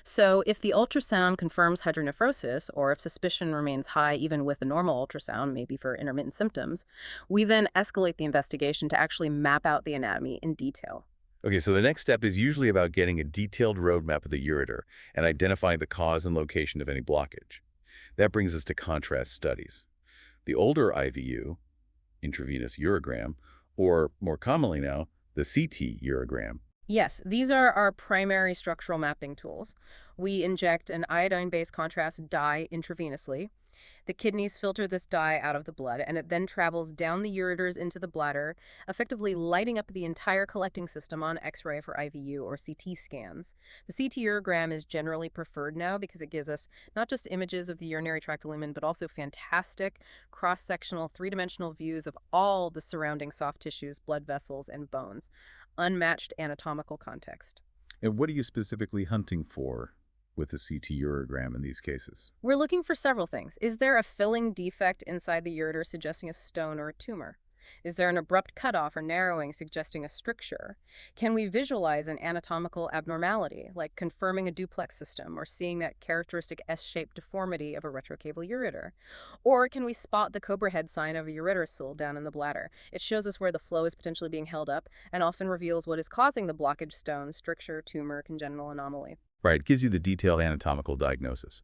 So if the ultrasound confirms hydronephrosis, or if suspicion remains high even with a normal ultrasound, maybe for intermittent symptoms, we then escalate the investigation to actually map out the anatomy in detail. Okay, so the next step is usually about getting a detailed roadmap of the ureter and identifying the cause and location of any blockage. That brings us to contrast studies. The older IVU, intravenous urogram, or more commonly now, the CT urogram. Yes, these are our primary structural mapping tools. We inject an iodine-based contrast dye intravenously. The kidneys filter this dye out of the blood, and it then travels down the ureters into the bladder, effectively lighting up the entire collecting system on X-ray for IVU or CT scans. The CT urogram is generally preferred now because it gives us not just images of the urinary tract lumen, but also fantastic cross-sectional three-dimensional views of all the surrounding soft tissues, blood vessels, and bones. Unmatched anatomical context. And what are you specifically hunting for with the CT urogram in these cases? We're looking for several things. Is there a filling defect inside the ureter suggesting a stone or a tumor? Is there an abrupt cutoff or narrowing suggesting a stricture? Can we visualize an anatomical abnormality, like confirming a duplex system or seeing that characteristic S-shaped deformity of a retrocaval ureter? Or can we spot the cobra head sign of a ureterosil down in the bladder? It shows us where the flow is potentially being held up and often reveals what is causing the blockage, stone, stricture, tumor, congenital anomaly. Right, it gives you the detailed anatomical diagnosis.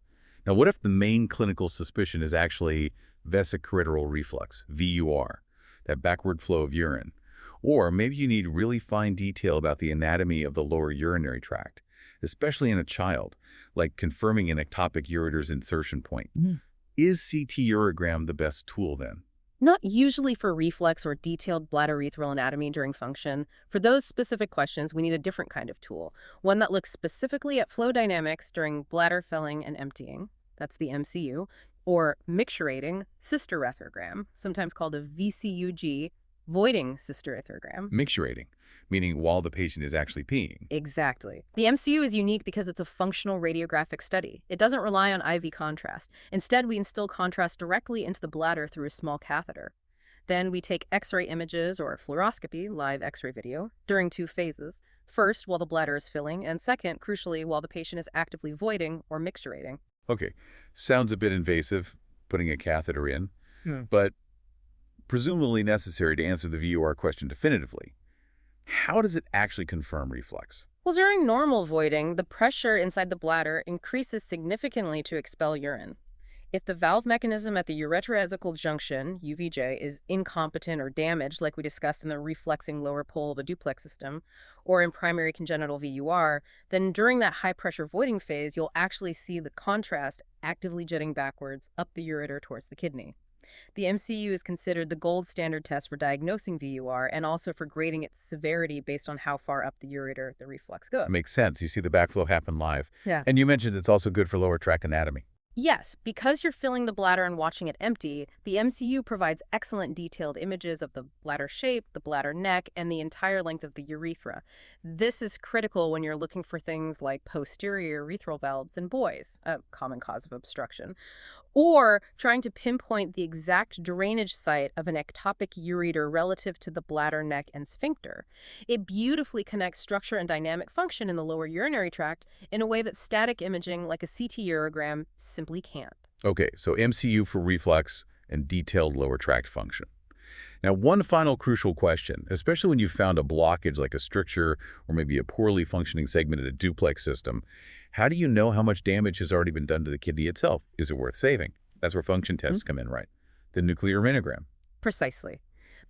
Now, what if the main clinical suspicion is actually vesicoureteral reflux, VUR, that backward flow of urine? Or maybe you need really fine detail about the anatomy of the lower urinary tract, especially in a child, like confirming an ectopic ureter's insertion point. Is CT urogram the best tool then? Not usually for reflex or detailed bladder-urethral anatomy during function. For those specific questions, we need a different kind of tool, one that looks specifically at flow dynamics during bladder filling and emptying. that's the MCU, or micturating cystoretrogram, sometimes called a VCUG, voiding cystoretrogram. Micturating, meaning while the patient is actually peeing. Exactly. The MCU is unique because it's a functional radiographic study. It doesn't rely on IV contrast. Instead, we instill contrast directly into the bladder through a small catheter. Then we take X-ray images or fluoroscopy, live X-ray video, during 2 phases. First, while the bladder is filling, and second, crucially, while the patient is actively voiding or micturating. Okay, sounds a bit invasive, putting a catheter in, Hmm. but presumably necessary to answer the VUR question definitively. How does it actually confirm reflux? Well, during normal voiding, the pressure inside the bladder increases significantly to expel urine. If the valve mechanism at the ureteroaxial junction, UVJ, is incompetent or damaged, like we discussed in the reflexing lower pole of a duplex system, or in primary congenital VUR, then during that high-pressure voiding phase, you'll actually see the contrast actively jetting backwards up the ureter towards the kidney. The MCU is considered the gold standard test for diagnosing VUR and also for grading its severity based on how far up the ureter the reflux goes. Makes sense. You see the backflow happen live. Yeah. And you mentioned it's also good for lower tract anatomy. Yes, because you're filling the bladder and watching it empty, the MCU provides excellent detailed images of the bladder shape, the bladder neck, and the entire length of the urethra. This is critical when you're looking for things like posterior urethral valves in boys, a common cause of obstruction, or trying to pinpoint the exact drainage site of an ectopic ureter relative to the bladder, neck, and sphincter. It beautifully connects structure and dynamic function in the lower urinary tract in a way that static imaging, like a CT urogram, simply can't. Okay, so MCU for reflux and detailed lower tract function. Now, one final crucial question, especially when you've found a blockage like a stricture or maybe a poorly functioning segment in a duplex system, how do you know how much damage has already been done to the kidney itself? Is it worth saving? That's where function tests come in, right? The nuclear rentinogram. Precisely.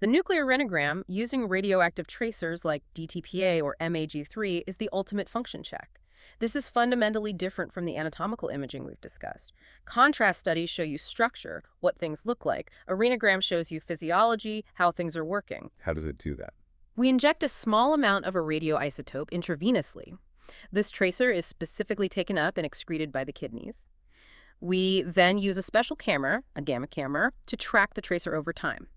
The nuclear rentinogram, using radioactive tracers like DTPA or MAG3, is the ultimate function check. This is fundamentally different from the anatomical imaging we've discussed. Contrast studies show you structure, what things look like. A rentinogram shows you physiology, how things are working. How does it do that? We inject a small amount of a radioisotope intravenously. This tracer is specifically taken up and excreted by the kidneys. We then use a special camera, a gamma camera, to track the tracer over time.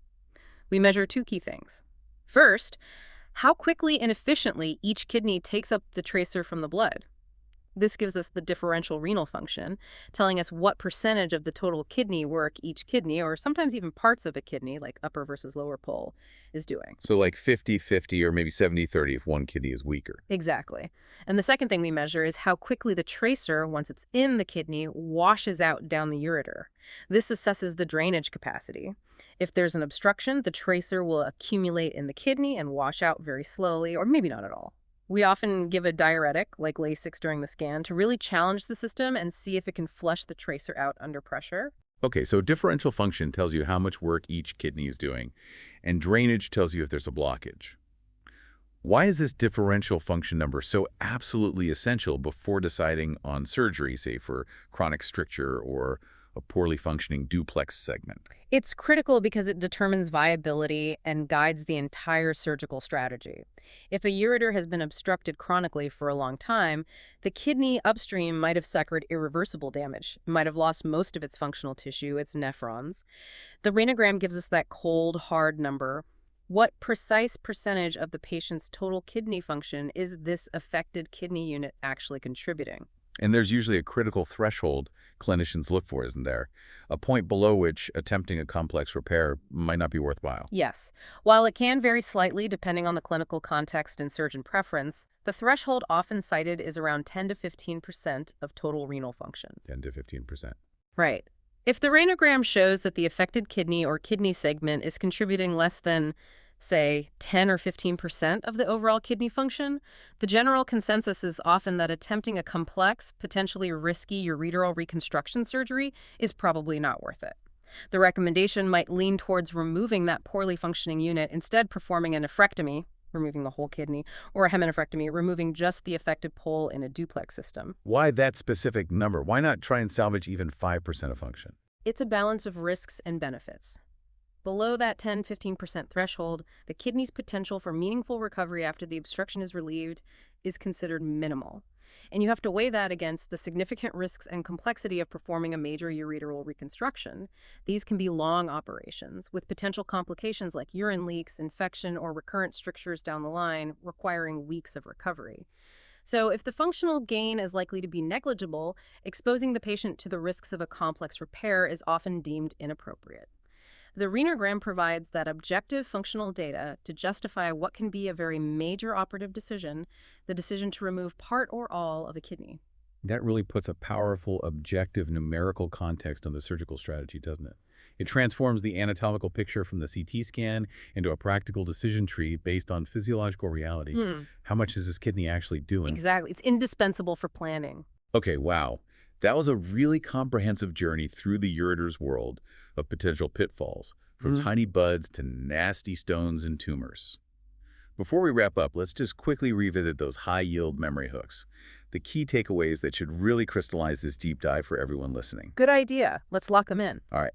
We measure 2 key things. First, how quickly and efficiently each kidney takes up the tracer from the blood. This gives us the differential renal function, telling us what percentage of the total kidney work each kidney, or sometimes even parts of a kidney, like upper versus lower pole, is doing. So like 50-50 or maybe 70-30 if one kidney is weaker. Exactly. And the second thing we measure is how quickly the tracer, once it's in the kidney, washes out down the ureter. This assesses the drainage capacity. If there's an obstruction, the tracer will accumulate in the kidney and wash out very slowly, or maybe not at all. We often give a diuretic, like Lasix, during the scan to really challenge the system and see if it can flush the tracer out under pressure. Okay, so differential function tells you how much work each kidney is doing, and drainage tells you if there's a blockage. Why is this differential function number so absolutely essential before deciding on surgery, say for chronic stricture or a poorly functioning duplex segment? It's critical because it determines viability and guides the entire surgical strategy. If a ureter has been obstructed chronically for a long time, the kidney upstream might have suffered irreversible damage. It might have lost most of its functional tissue, its nephrons. The rentinogram gives us that cold, hard number. What precise percentage of the patient's total kidney function is this affected kidney unit actually contributing? And there's usually a critical threshold clinicians look for, isn't there? A point below which attempting a complex repair might not be worthwhile. Yes. While it can vary slightly depending on the clinical context and surgeon preference, the threshold often cited is around 10 to 15% of total renal function. 10 to 15%. Right. If the rentinogram shows that the affected kidney or kidney segment is contributing less than, say, 10 or 15% of the overall kidney function, the general consensus is often that attempting a complex, potentially risky ureteral reconstruction surgery is probably not worth it. The recommendation might lean towards removing that poorly functioning unit, instead performing a nephrectomy, removing the whole kidney, or a heminephrectomy, removing just the affected pole in a duplex system. Why that specific number? Why not try and salvage even 5% of function? It's a balance of risks and benefits. Below that 10-15% threshold, the kidney's potential for meaningful recovery after the obstruction is relieved is considered minimal. And you have to weigh that against the significant risks and complexity of performing a major ureteral reconstruction. These can be long operations, with potential complications like urine leaks, infection, or recurrent strictures down the line, requiring weeks of recovery. So, if the functional gain is likely to be negligible, exposing the patient to the risks of a complex repair is often deemed inappropriate. The renogram provides that objective functional data to justify what can be a very major operative decision, the decision to remove part or all of a kidney. That really puts a powerful, objective, numerical context on the surgical strategy, doesn't it? It transforms the anatomical picture from the CT scan into a practical decision tree based on physiological reality. Hmm. How much is this kidney actually doing? Exactly. It's indispensable for planning. Okay, wow. That was a really comprehensive journey through the ureter's world of potential pitfalls, from tiny buds to nasty stones and tumors. Before we wrap up, let's just quickly revisit those high-yield memory hooks, the key takeaways that should really crystallize this deep dive for everyone listening. Good idea. Let's lock them in. All right.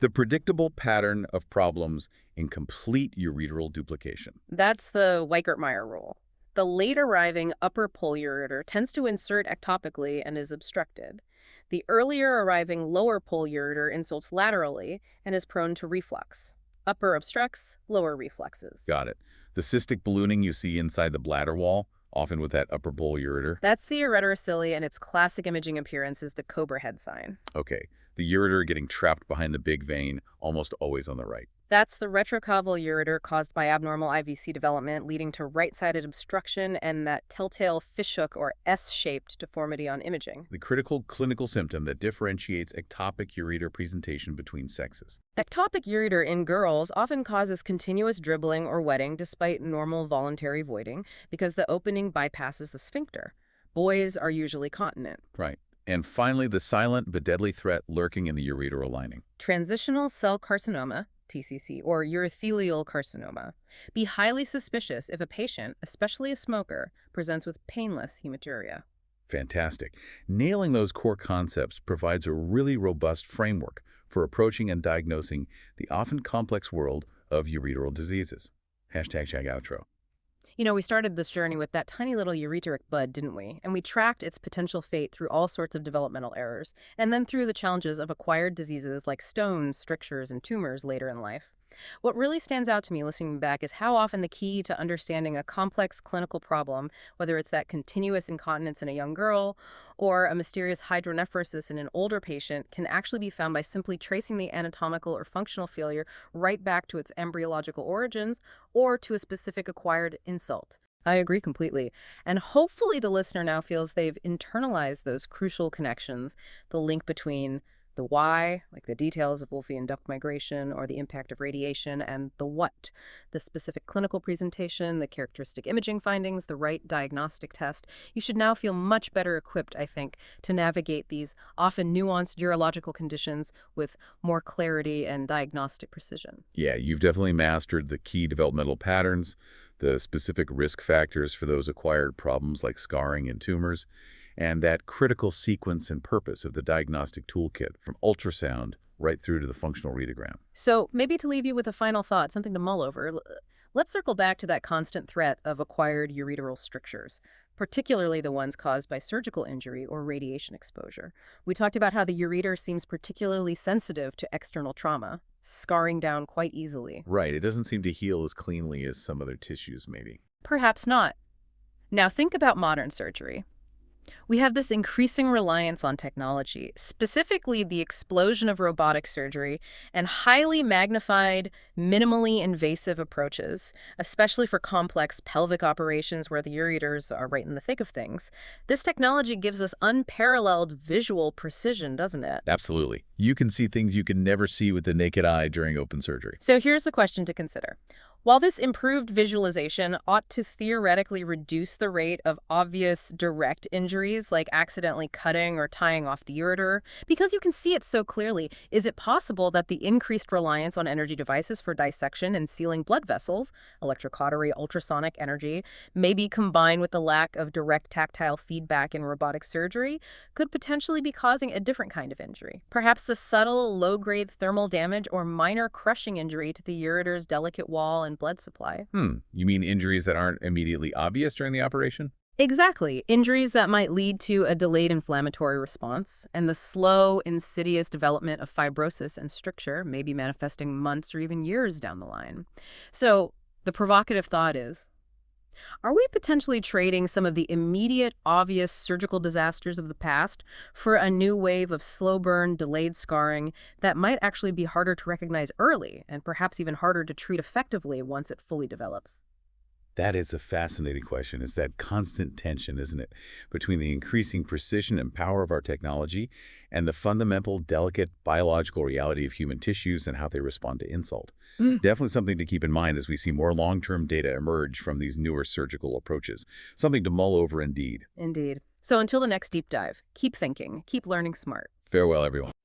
The predictable pattern of problems in complete ureteral duplication. That's the Weichert-Meyer rule. The late-arriving upper pole ureter tends to insert ectopically and is obstructed. The earlier arriving lower pole ureter inserts laterally and is prone to reflux. Upper obstructs, lower refluxes. Got it. The cystic ballooning you see inside the bladder wall, often with that upper pole ureter. That's the ureter cilia, and its classic imaging appearance is the cobra head sign. Okay. The ureter getting trapped behind the big vein, almost always on the right. That's the retrocaval ureter caused by abnormal IVC development, leading to right-sided obstruction and that telltale fishhook or S-shaped deformity on imaging. The critical clinical symptom that differentiates ectopic ureter presentation between sexes. Ectopic ureter in girls often causes continuous dribbling or wetting despite normal voluntary voiding because the opening bypasses the sphincter. Boys are usually continent. Right. And finally, the silent but deadly threat lurking in the ureteral lining. Transitional cell carcinoma, TCC, or urothelial carcinoma. Be highly suspicious if a patient, especially a smoker, presents with painless hematuria. Fantastic. Nailing those core concepts provides a really robust framework for approaching and diagnosing the often complex world of ureteral diseases. #outro. You know, we started this journey with that tiny little ureteric bud, didn't we? And we tracked its potential fate through all sorts of developmental errors, and then through the challenges of acquired diseases like stones, strictures, and tumors later in life. What really stands out to me listening back is how often the key to understanding a complex clinical problem, whether it's that continuous incontinence in a young girl or a mysterious hydronephrosis in an older patient, can actually be found by simply tracing the anatomical or functional failure right back to its embryological origins or to a specific acquired insult. I agree completely. And hopefully the listener now feels they've internalized those crucial connections, the link between the why, like the details of Wolffian duct migration or the impact of radiation, and the what, the specific clinical presentation, the characteristic imaging findings, the right diagnostic test. You should now feel much better equipped, I think, to navigate these often nuanced urological conditions with more clarity and diagnostic precision. Yeah, you've definitely mastered the key developmental patterns, the specific risk factors for those acquired problems like scarring and tumors, and that critical sequence and purpose of the diagnostic toolkit from ultrasound right through to the functional readogram. So maybe to leave you with a final thought, something to mull over, let's circle back to that constant threat of acquired ureteral strictures, particularly the ones caused by surgical injury or radiation exposure. We talked about how the ureter seems particularly sensitive to external trauma, scarring down quite easily. Right, it doesn't seem to heal as cleanly as some other tissues, maybe. Perhaps not. Now think about modern surgery. We have this increasing reliance on technology, specifically the explosion of robotic surgery and highly magnified, minimally invasive approaches, especially for complex pelvic operations where the ureters are right in the thick of things. This technology gives us unparalleled visual precision, doesn't it? Absolutely. You can see things you can never see with the naked eye during open surgery. So here's the question to consider. While this improved visualization ought to theoretically reduce the rate of obvious direct injuries like accidentally cutting or tying off the ureter, because you can see it so clearly, is it possible that the increased reliance on energy devices for dissection and sealing blood vessels, electrocautery, ultrasonic energy, maybe combined with the lack of direct tactile feedback in robotic surgery, could potentially be causing a different kind of injury? Perhaps a subtle, low-grade thermal damage or minor crushing injury to the ureter's delicate wall and blood supply. You mean injuries that aren't immediately obvious during the operation? Exactly. Injuries that might lead to a delayed inflammatory response, and the slow, insidious development of fibrosis and stricture may be manifesting months or even years down the line. So, the provocative thought is, are we potentially trading some of the immediate, obvious surgical disasters of the past for a new wave of slow burn, delayed scarring that might actually be harder to recognize early and perhaps even harder to treat effectively once it fully develops? That is a fascinating question. It's that constant tension, isn't it, between the increasing precision and power of our technology and the fundamental, delicate biological reality of human tissues and how they respond to insult. Definitely something to keep in mind as we see more long-term data emerge from these newer surgical approaches. Something to mull over indeed. Indeed. So until the next deep dive, keep thinking, keep learning smart. Farewell, everyone.